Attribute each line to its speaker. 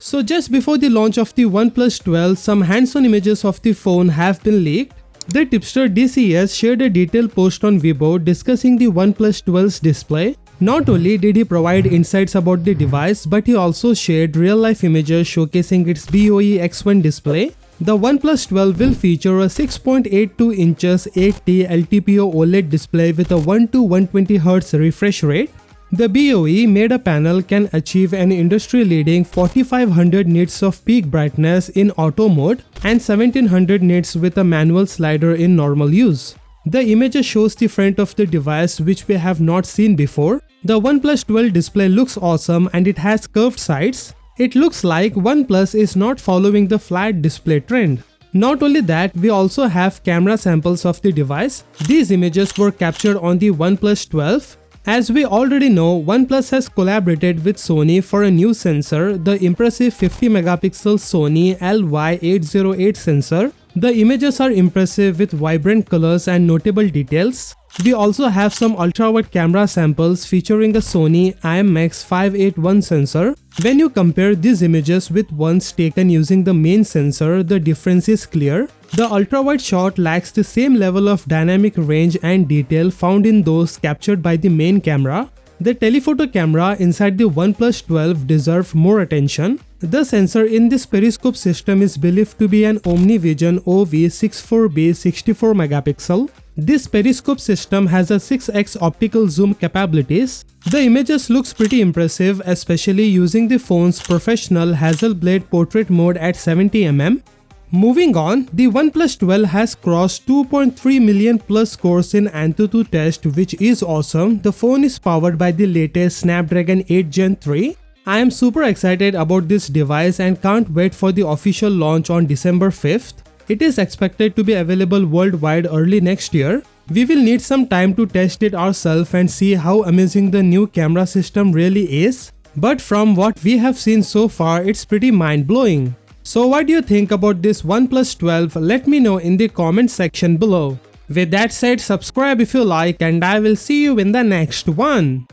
Speaker 1: So just before the launch of the OnePlus 12, some hands-on images of the phone have been leaked. The tipster DCS shared a detailed post on Weibo discussing the OnePlus 12's display. Not only did he provide insights about the device, but he also shared real-life images showcasing its BOE X1 display. The OnePlus 12 will feature a 6.82 inches 8T LTPO OLED display with a 1-120Hz refresh rate. The BOE made-a panel can achieve an industry-leading 4500 nits of peak brightness in auto mode and 1700 nits with a manual slider in normal use. The image shows the front of the device, which we have not seen before. The OnePlus 12 display looks awesome and it has curved sides. It looks like OnePlus is not following the flat display trend. Not only that, we also have camera samples of the device. These images were captured on the OnePlus 12. As we already know, OnePlus has collaborated with Sony for a new sensor, the impressive 50-megapixel Sony LY-808 sensor. The images are impressive with vibrant colors and notable details. We also have some ultra-wide camera samples featuring a Sony IMX581 sensor. When you compare these images with ones taken using the main sensor, the difference is clear. The ultra-wide shot lacks the same level of dynamic range and detail found in those captured by the main camera. The telephoto camera inside the OnePlus 12 deserves more attention. The sensor in this periscope system is believed to be an OmniVision OV64B 64 megapixel. This periscope system has a 6x optical zoom capabilities. The images looks pretty impressive, especially using the phone's professional Hasselblad portrait mode at 70mm. Moving on, the OnePlus 12 has crossed 2.3 million plus scores in AnTuTu test, which is awesome. The phone is powered by the latest Snapdragon 8 Gen 3. I am super excited about this device and can't wait for the official launch on December 5th. It is expected to be available worldwide early next year. We will need some time to test it ourselves and see how amazing the new camera system really is. But from what we have seen so far, it's pretty mind-blowing. So what do you think about this OnePlus 12? Let me know in the comment section below. With that said, subscribe if you like and I will see you in the next one.